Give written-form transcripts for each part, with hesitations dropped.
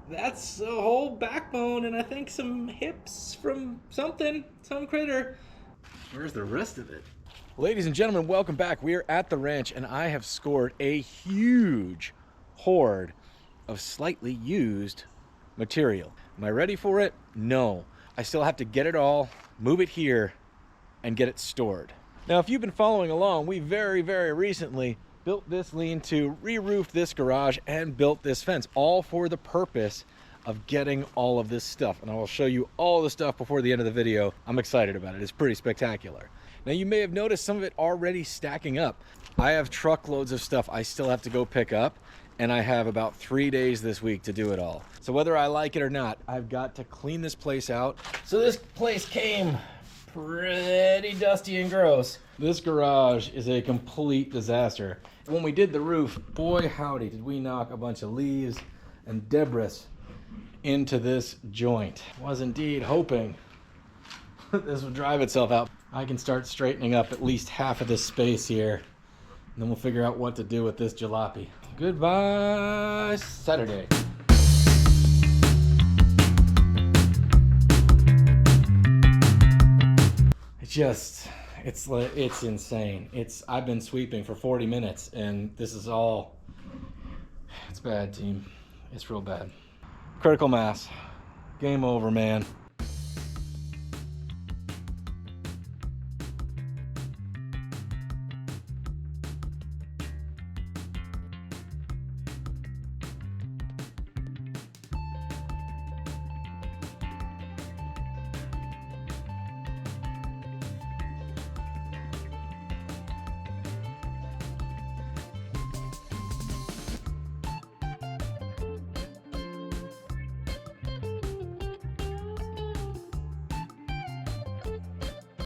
That's a whole backbone and I think some hips from something, some critter. Where's the rest of it? Ladies and gentlemen, welcome back. We are at the ranch and I have scored a huge hoard of slightly used material. Am I ready for it? No. I still have to get it all, move it here, and get it stored. Now, if you've been following along, we very recently built this lean-to, re-roofed this garage, and built this fence, all for the purpose of getting all of this stuff. And I will show you all the stuff before the end of the video. I'm excited about it. It's pretty spectacular. Now, you may have noticed some of it already stacking up. I have truckloads of stuff I still have to go pick up, and I have about 3 days this week to do it all. So whether I like it or not, I've got to clean this place out. So this place came pretty dusty and gross. This garage is a complete disaster. When we did the roof, boy howdy, did we knock a bunch of leaves and debris into this joint. Was indeed hoping that this would drive itself out. I can start straightening up at least half of this space here, and then we'll figure out what to do with this jalopy. Goodbye, Saturday. It's insane. I've been sweeping for 40 minutes and this is all, it's bad, team. It's real bad. Critical mass. Game over, man.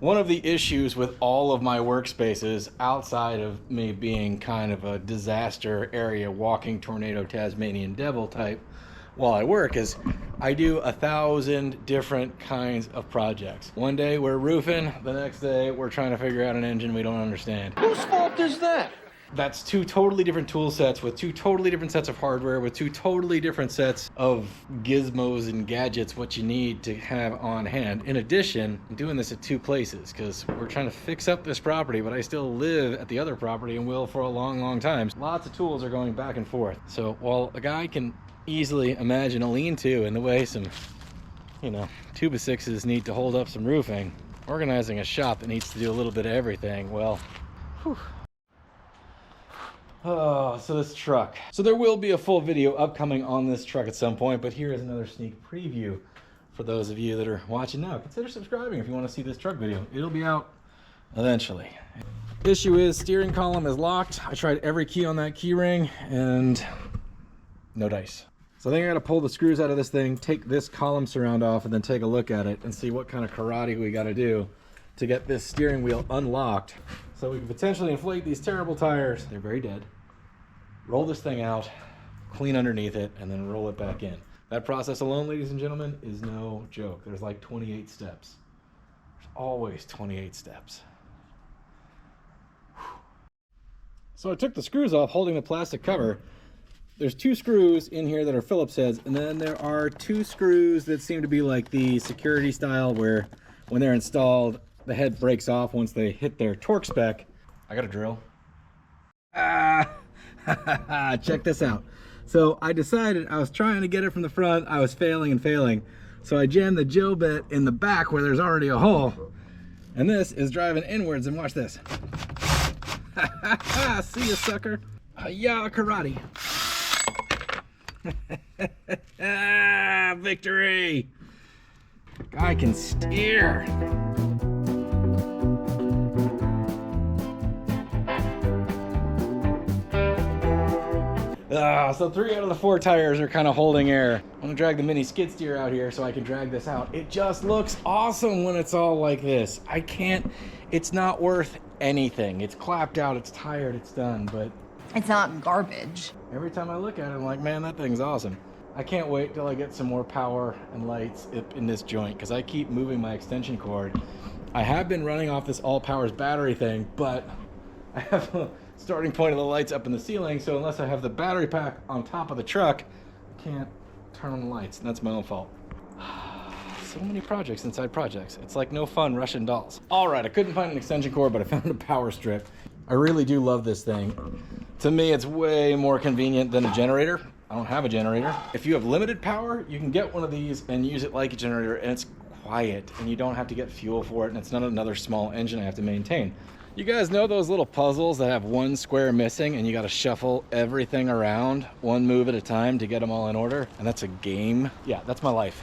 One of the issues with all of my workspaces, outside of me being kind of a disaster area, walking tornado Tasmanian devil type while I work, is I do 1,000 different kinds of projects. One day we're roofing, the next day we're trying to figure out an engine we don't understand. Whose fault is that? That's two totally different tool sets with two totally different sets of hardware with two totally different sets of gizmos and gadgets, what you need to have on hand. In addition, I'm doing this at two places because we're trying to fix up this property, but I still live at the other property and will for a long time. Lots of tools are going back and forth. So while a guy can easily imagine a lean-to and the way some, 2x6s need to hold up some roofing, organizing a shop that needs to do a little bit of everything, well, whew. Oh, so this truck. So there will be a full video upcoming on this truck at some point, but here is another sneak preview for those of you that are watching now. Consider subscribing if you want to see this truck video. It'll be out eventually. Issue is steering column is locked. I tried every key on that key ring and no dice. So I think I gotta pull the screws out of this thing, take this column surround off, and then take a look at it and see what kind of karate we gotta do to get this steering wheel unlocked so we can potentially inflate these terrible tires. They're very dead. Roll this thing out, clean underneath it, and then roll it back in. That process alone, ladies and gentlemen, is no joke. There's like 28 steps. There's always 28 steps. Whew. So I took the screws off, holding the plastic cover. There's two screws in here that are Phillips heads, and then there are two screws that seem to be like the security style, where when they're installed, the head breaks off once they hit their torque spec. I got a drill. Check this out. So I decided I was trying to get it from the front. I was failing. So I jammed the drill bit in the back where there's already a hole. And this is driving inwards, and watch this. See ya, sucker. Yeah, karate. Victory. Guy can steer. So 3 out of the 4 tires are kind of holding air. I'm gonna drag the mini skid steer out here so I can drag this out. It just looks awesome when it's all like this. It's not worth anything. It's clapped out, it's tired, it's done, but it's not garbage. Every time I look at it, I'm like, man, that thing's awesome. I can't wait till I get some more power and lights in this joint because I keep moving my extension cord. I have been running off this ALLPOWERS battery thing, but I have a starting point of the lights up in the ceiling, so unless I have the battery pack on top of the truck, I can't turn on the lights, and that's my own fault. So many projects inside projects. It's like no fun Russian dolls. All right, I couldn't find an extension cord, but I found a power strip. I really do love this thing. To me, it's way more convenient than a generator. I don't have a generator. If you have limited power, you can get one of these and use it like a generator, and it's quiet, and you don't have to get fuel for it, and it's not another small engine I have to maintain. You guys know those little puzzles that have one square missing and you got to shuffle everything around one move at a time to get them all in order? And that's a game. Yeah, that's my life.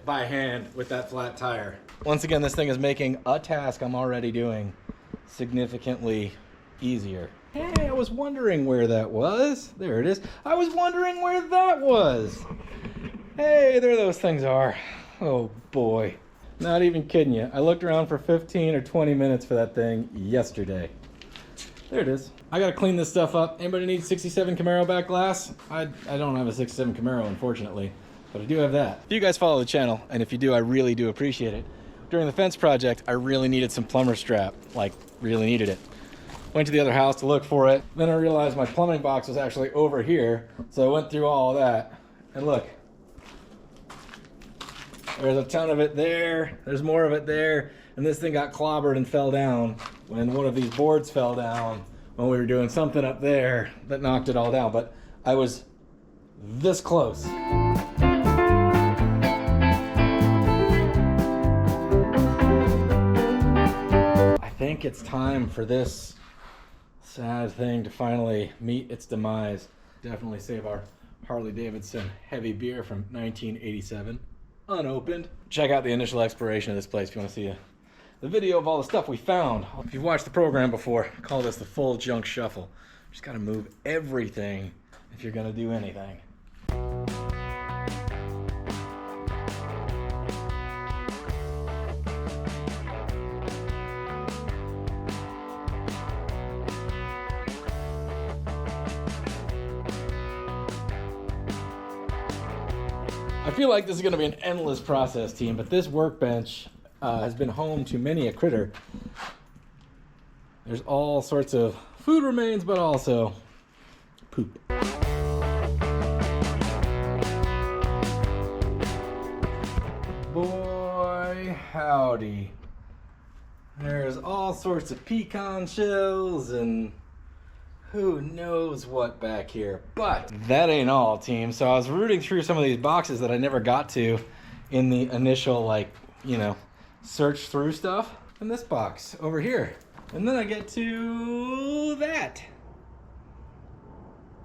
By hand with that flat tire. Once again, this thing is making a task I'm already doing significantly easier. Hey, I was wondering where that was. There it is. I was wondering where that was. Hey, there those things are. Oh boy. Not even kidding you. I looked around for 15 or 20 minutes for that thing yesterday. There it is. I gotta clean this stuff up. Anybody need 67 Camaro back glass? I don't have a 67 Camaro, unfortunately. But I do have that. If you guys follow the channel, and if you do, I really do appreciate it. During the fence project, I really needed some plumber strap, like really needed it. Went to the other house to look for it. Then I realized my plumbing box was actually over here. So I went through all of that, and look. There's a ton of it there. There's more of it there. And this thing got clobbered and fell down when one of these boards fell down when we were doing something up there that knocked it all down. But I was this close. I think it's time for this sad thing to finally meet its demise. Definitely save our Harley Davidson heavy beer from 1987 unopened. Check out the initial exploration of this place if you want to see the video of all the stuff we found. If you've watched the program before, I call this the full junk shuffle. You just got to move everything if you're going to do anything. I feel like this is going to be an endless process, team, but this workbench has been home to many a critter. There's all sorts of food remains, but also poop. Boy, howdy. There's all sorts of pecan shells and who knows what back here. But that ain't all, team. So I was rooting through some of these boxes that I never got to in the initial, like, you know, search through stuff. And this box over here. And then I get to that.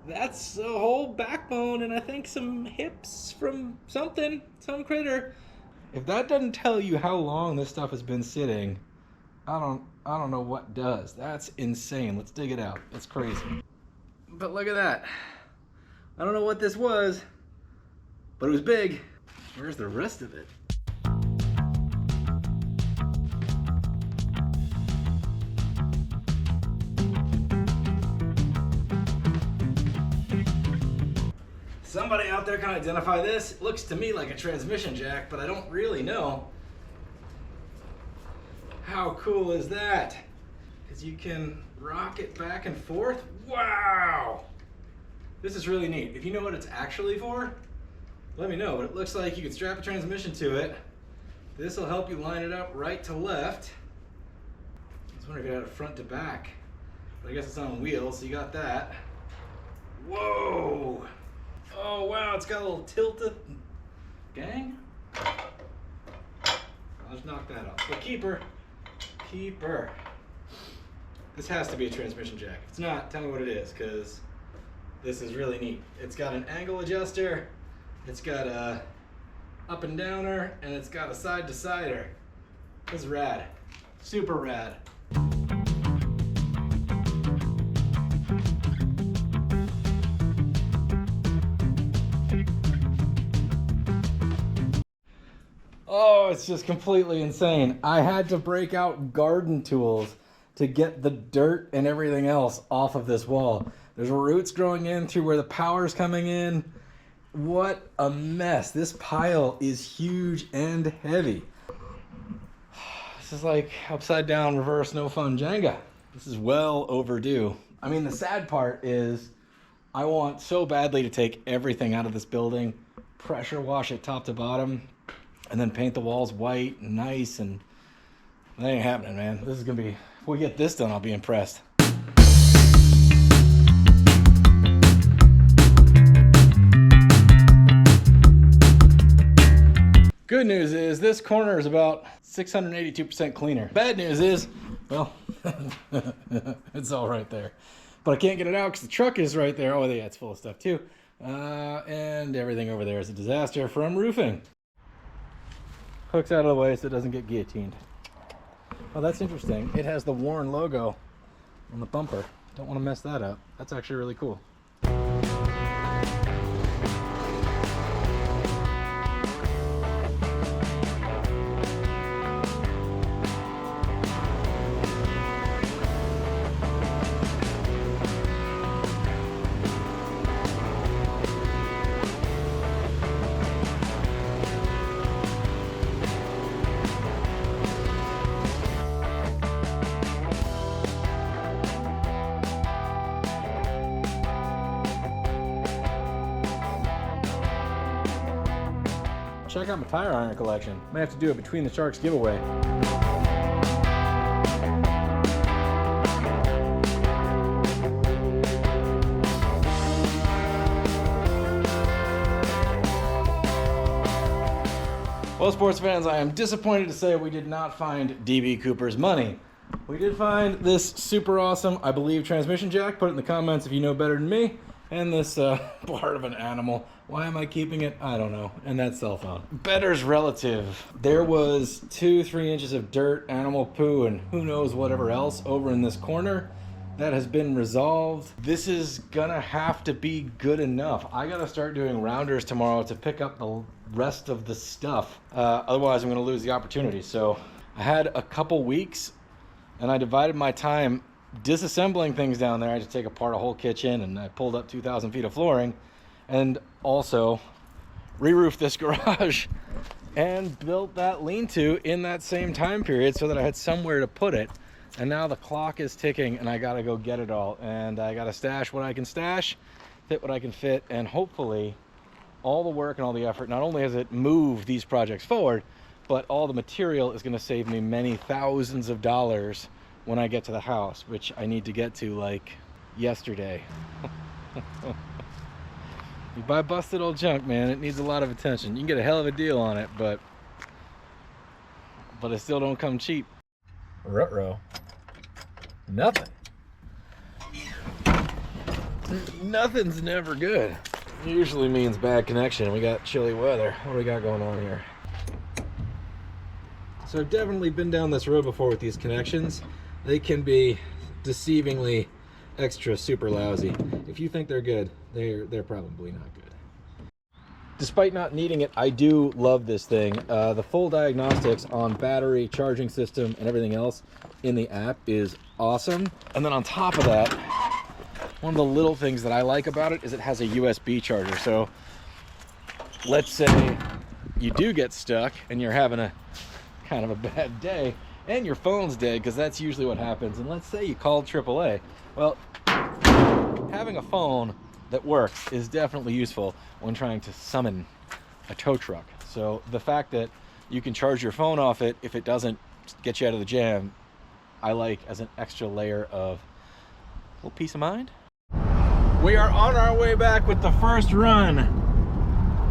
That's a whole backbone and I think some hips from something, some critter. If that doesn't tell you how long this stuff has been sitting, I don't know what does. That's insane. Let's dig it out. It's crazy. But look at that. I don't know what this was, but it was big. Where's the rest of it? Somebody out there can identify this. It looks to me like a transmission jack, but I don't really know. How cool is that? Because you can rock it back and forth. Wow! This is really neat. If you know what it's actually for, let me know. But it looks like you could strap a transmission to it. This will help you line it up right to left. I was wondering if it had a front to back. But I guess it's on wheels, so you got that. Whoa! Oh wow, it's got a little tilted. Gang? I'll just knock that off. But keeper. Keeper. This has to be a transmission jack. If it's not, tell me what it is, because this is really neat. It's got an angle adjuster, it's got a up and downer, and it's got a side to sider. This is rad. Super rad. Oh, it's just completely insane. I had to break out garden tools to get the dirt and everything else off of this wall. There's roots growing in through where the power's coming in. What a mess. This pile is huge and heavy. This is like upside down, reverse, no fun Jenga. This is well overdue. I mean, the sad part is I want so badly to take everything out of this building, pressure wash it top to bottom, and then paint the walls white and nice, and that ain't happening, man. This is gonna be, if we get this done, I'll be impressed. Good news is this corner is about 682% cleaner. Bad news is, well, it's all right there. But I can't get it out because the truck is right there. Oh yeah, it's full of stuff too. And everything over there is a disaster from roofing. Hook's out of the way so it doesn't get guillotined. Oh, that's interesting. It has the Warren logo on the bumper. Don't want to mess that up. That's actually really cool. Check out my tire iron collection. Might have to do a Between the Sharks giveaway. Well, sports fans, I am disappointed to say we did not find DB Cooper's money. We did find this super awesome, I believe, transmission jack. Put it in the comments if you know better than me. And this part of an animal. Why am I keeping it? I don't know. And that cell phone. Better's relative. There was 2-3 inches of dirt, animal poo, and who knows whatever else over in this corner. That has been resolved. This is gonna have to be good enough. I gotta start doing rounders tomorrow to pick up the rest of the stuff. Otherwise, I'm gonna lose the opportunity. So I had a couple weeks and I divided my time disassembling things down there. I had to take apart a whole kitchen, and I pulled up 2,000 feet of flooring, and also re-roofed this garage and built that lean-to in that same time period so that I had somewhere to put it. And now the clock is ticking and I gotta go get it all, and I gotta stash what I can stash, fit what I can fit, and hopefully all the work and all the effort, not only has it moved these projects forward, but all the material is gonna save me many thousands of dollars when I get to the house, which I need to get to like yesterday. You buy busted old junk, man, it needs a lot of attention. You can get a hell of a deal on it, but it still don't come cheap. Ruh-roh. Nothing. Nothing's never good. Usually means bad connection. We got chilly weather. What do we got going on here? So I've definitely been down this road before with these connections. They can be deceivingly extra super lousy. If you think they're good, they're probably not good. Despite not needing it, I do love this thing. The full diagnostics on battery, charging system, and everything else in the app is awesome. And then on top of that, one of the little things that I like about it is it has a USB charger. So let's say you do get stuck and you're having a kind of a bad day and your phone's dead, because that's usually what happens. And let's say you called AAA. Well, having a phone that works is definitely useful when trying to summon a tow truck. So the fact that you can charge your phone off it if it doesn't get you out of the jam, I like as an extra layer of a little peace of mind. We are on our way back with the first run.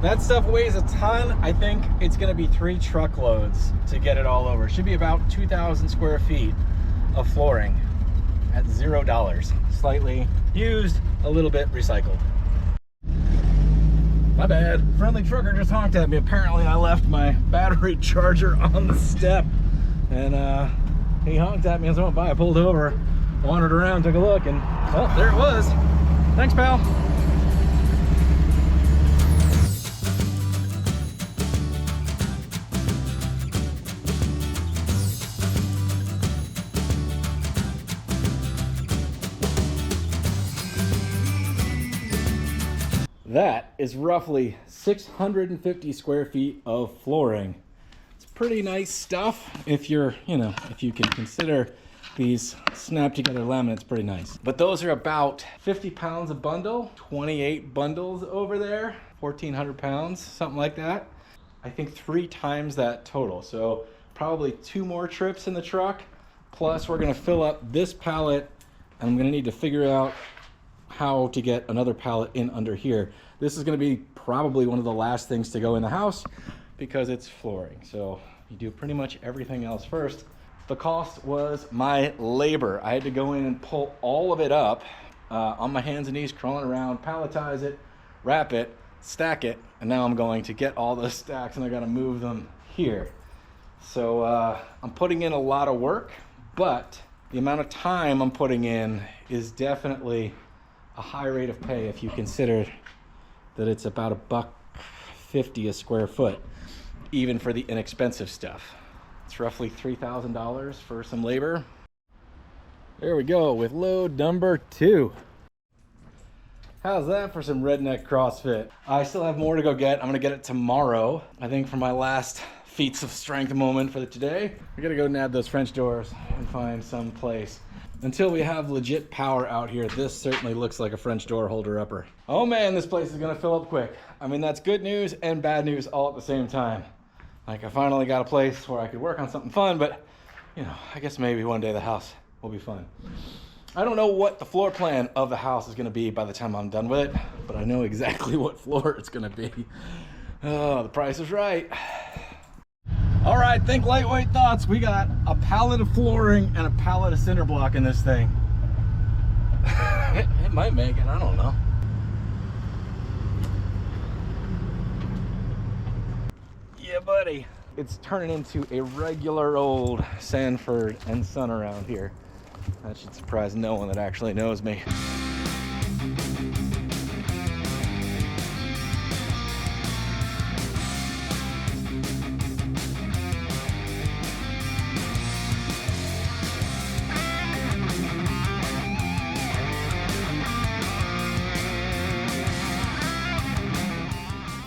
That stuff weighs a ton. I think it's gonna be 3 truckloads to get it all over. It should be about 2,000 square feet of flooring at $0. Slightly used, a little bit recycled. My bad. Friendly trucker just honked at me. Apparently I left my battery charger on the step, and he honked at me as I went by. I pulled over, wandered around, took a look, and well, there it was. Thanks, pal. That is roughly 650 square feet of flooring. It's pretty nice stuff if you're, if you can consider these snap together laminates pretty nice. But those are about 50 pounds a bundle, 28 bundles over there, 1,400 pounds, something like that. I think 3 times that total. So probably 2 more trips in the truck. Plus we're gonna fill up this pallet, and I'm gonna need to figure out how to get another pallet in under here. This is gonna be probably one of the last things to go in the house because it's flooring. So you do pretty much everything else first. The cost was my labor. I had to go in and pull all of it up on my hands and knees, crawling around, palletize it, wrap it, stack it, and now I'm going to get all those stacks and I gotta move them here. So I'm putting in a lot of work, but the amount of time I'm putting in is definitely a high rate of pay if you consider that it's about $1.50 a square foot, even for the inexpensive stuff. It's roughly $3,000 for some labor. There we go with load number 2. How's that for some redneck CrossFit? I still have more to go get. I'm gonna get it tomorrow. I think for my last feats of strength moment for today, we gotta go nab those French doors and find some place. Until we have legit power out here, this certainly looks like a French door holder upper. Oh man, this place is gonna fill up quick. I mean, that's good news and bad news all at the same time. Like, I finally got a place where I could work on something fun, but I guess maybe one day the house will be fun. I don't know what the floor plan of the house is gonna be by the time I'm done with it, but I know exactly what floor it's gonna be. Oh, the price is right. All right, think lightweight thoughts. We got a pallet of flooring and a pallet of cinder block in this thing. It might make it, I don't know. Yeah, buddy. It's turning into a regular old Sanford and Son around here. That should surprise no one that actually knows me.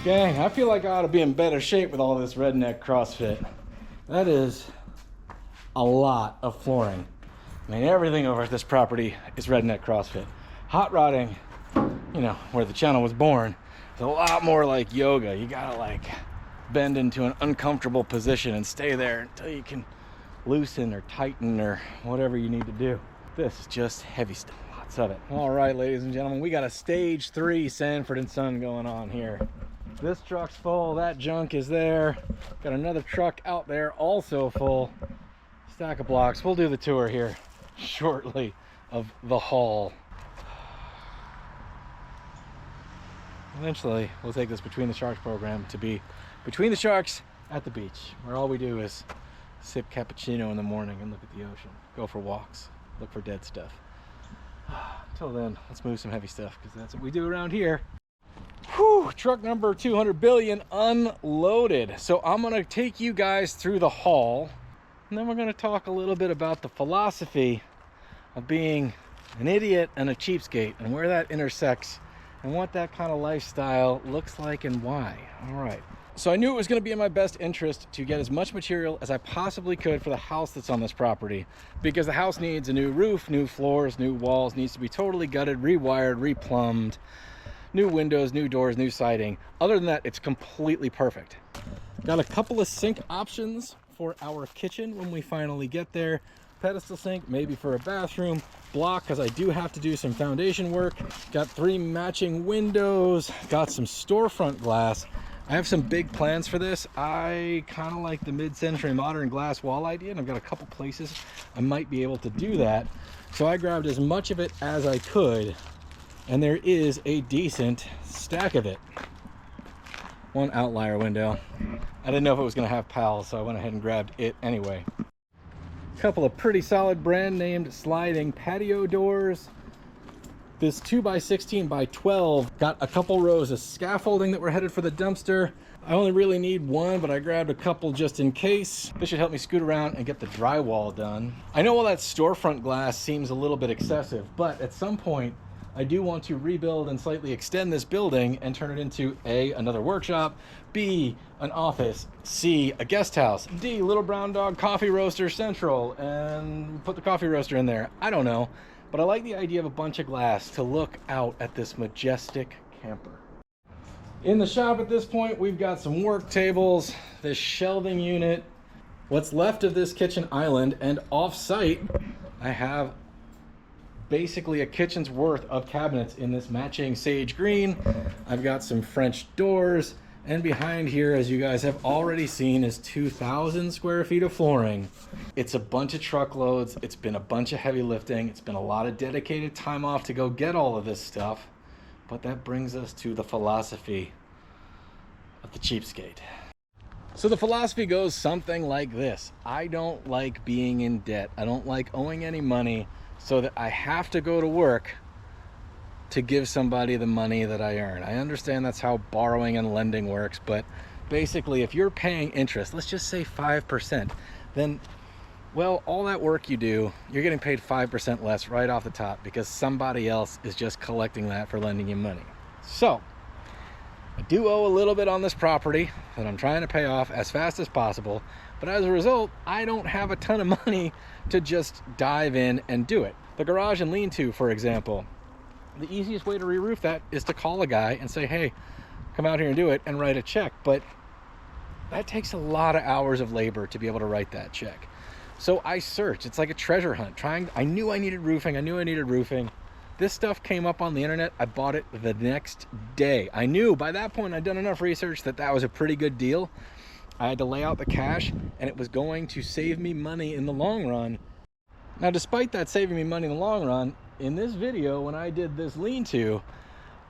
Gang, I feel like I ought to be in better shape with all this redneck CrossFit. That is a lot of flooring. I mean, everything over at this property is redneck CrossFit. Hot rodding, where the channel was born, is a lot more like yoga. You gotta like bend into an uncomfortable position and stay there until you can loosen or tighten or whatever you need to do. This is just heavy stuff, lots of it. All right, ladies and gentlemen, we got a stage 3 Sanford and Son going on here. This truck's full, that junk is there. Got another truck out there also full. Stack of blocks. We'll do the tour here shortly of the haul. Eventually, we'll take this Between the Sharks program to be Between the Sharks at the beach, where all we do is sip cappuccino in the morning and look at the ocean, go for walks, look for dead stuff. Until then, let's move some heavy stuff, because that's what we do around here. Whew, truck number 200 billion unloaded. So I'm gonna take you guys through the haul, and then we're gonna talk a little bit about the philosophy of being an idiot and a cheapskate, and where that intersects, and what that kind of lifestyle looks like and why. All right. So I knew it was gonna be in my best interest to get as much material as I possibly could for the house that's on this property, because the house needs a new roof, new floors, new walls, needs to be totally gutted, rewired, replumbed, new windows, new doors, new siding. Other than that, it's completely perfect. Got a couple of sink options for our kitchen when we finally get there. Pedestal sink, maybe for a bathroom. Block, because I do have to do some foundation work. Got 3 matching windows. Got some storefront glass. I have some big plans for this. I kind of like the mid-century modern glass wall idea, and I've got a couple places I might be able to do that. So I grabbed as much of it as I could, and there is a decent stack of it. One outlier window. I didn't know if it was going to have pals, so I went ahead and grabbed it anyway. A couple of pretty solid brand named sliding patio doors. This 2x16 by 12 got a couple rows of scaffolding that were headed for the dumpster. I only really need one, but I grabbed a couple just in case. This should help me scoot around and get the drywall done. I know all that storefront glass seems a little bit excessive, but at some point I do want to rebuild and slightly extend this building and turn it into A, another workshop, B, an office, C, a guest house, D, Little Brown Dog Coffee Roaster Central, and put the coffee roaster in there. I don't know, but I like the idea of a bunch of glass to look out at this majestic camper. In the shop at this point, we've got some work tables, this shelving unit, what's left of this kitchen island, and off-site, I have basically a kitchen's worth of cabinets in this matching sage green. I've got some French doors, and behind here, as you guys have already seen, is 2,000 square feet of flooring. It's a bunch of truckloads. It's been a bunch of heavy lifting. It's been a lot of dedicated time off to go get all of this stuff. But that brings us to the philosophy of the cheapskate. So the philosophy goes something like this. I don't like being in debt. I don't like owing any money so that I have to go to work to give somebody the money that I earn. I understand that's how borrowing and lending works, but basically if you're paying interest, let's just say 5%, then, well, all that work you do, you're getting paid 5% less right off the top because somebody else is just collecting that for lending you money. So I do owe a little bit on this property that I'm trying to pay off as fast as possible, but as a result, I don't have a ton of money to just dive in and do it. The garage and lean-to, for example, the easiest way to re-roof that is to call a guy and say, hey, come out here and do it, and write a check. But that takes a lot of hours of labor to be able to write that check. So I searched. It's like a treasure hunt. I knew I needed roofing. This stuff came up on the internet. I bought it the next day. I knew by that point I'd done enough research that that was a pretty good deal. I had to lay out the cash, and it was going to save me money in the long run. Now, despite that saving me money in the long run, in this video, when I did this lean-to,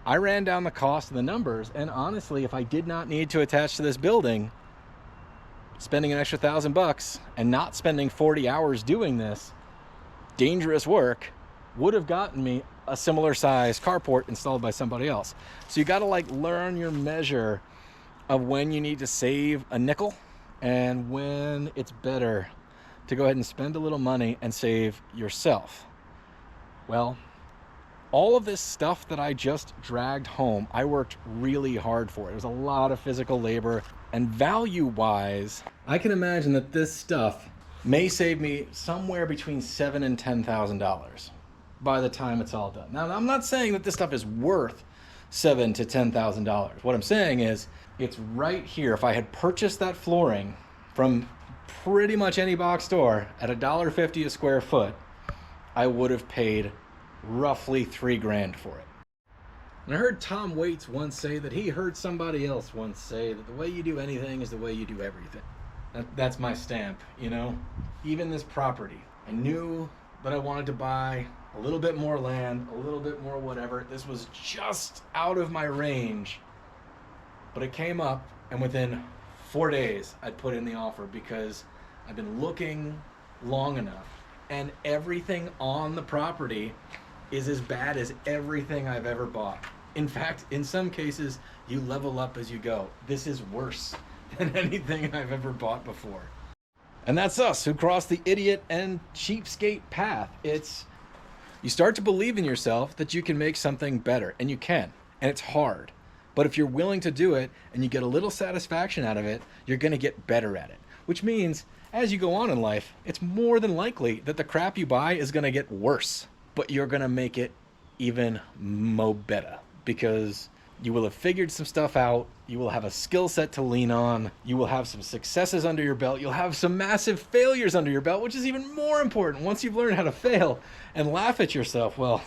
I ran down the cost of the numbers, and honestly, if I did not need to attach to this building, spending an extra $1,000 and not spending 40 hours doing this dangerous work would have gotten me a similar size carport installed by somebody else. So you got to like learn your measure of when you need to save a nickel and when it's better to go ahead and spend a little money and save yourself. Well, all of this stuff that I just dragged home, I worked really hard for. It was a lot of physical labor, and value-wise, I can imagine that this stuff may save me somewhere between $7,000 and $10,000 by the time it's all done. Now, I'm not saying that this stuff is worth $7,000 to $10,000. What I'm saying is, it's right here. If I had purchased that flooring from pretty much any box store at $1.50 a square foot, I would have paid roughly $3 grand for it. And I heard Tom Waits once say that he heard somebody else once say that the way you do anything is the way you do everything. That's my stamp, you know? Even this property, I knew that I wanted to buy a little bit more land, a little bit more whatever. This was just out of my range, but it came up, and within 4 days, I'd put in the offer because I've been looking long enough. And everything on the property is as bad as everything I've ever bought. In fact, in some cases, you level up as you go. This is worse than anything I've ever bought before. And that's us who cross the idiot and cheapskate path. You start to believe in yourself that you can make something better, and you can, and it's hard. But if you're willing to do it and you get a little satisfaction out of it, you're gonna get better at it. Which means, as you go on in life, it's more than likely that the crap you buy is gonna get worse, but you're gonna make it even mo better because you will have figured some stuff out, you will have a skill set to lean on, you will have some successes under your belt, you'll have some massive failures under your belt, which is even more important. Once you've learned how to fail and laugh at yourself, well,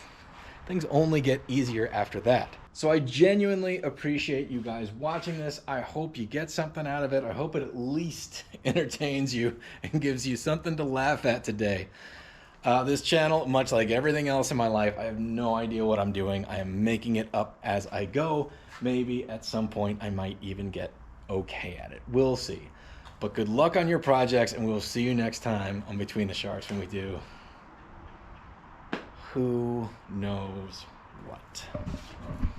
things only get easier after that. So I genuinely appreciate you guys watching this. I hope you get something out of it. I hope it at least entertains you and gives you something to laugh at today. This channel, much like everything else in my life, I have no idea what I'm doing. I am making it up as I go. Maybe at some point I might even get okay at it. We'll see. But good luck on your projects, and we'll see you next time on Between the Sharks when we do who knows what.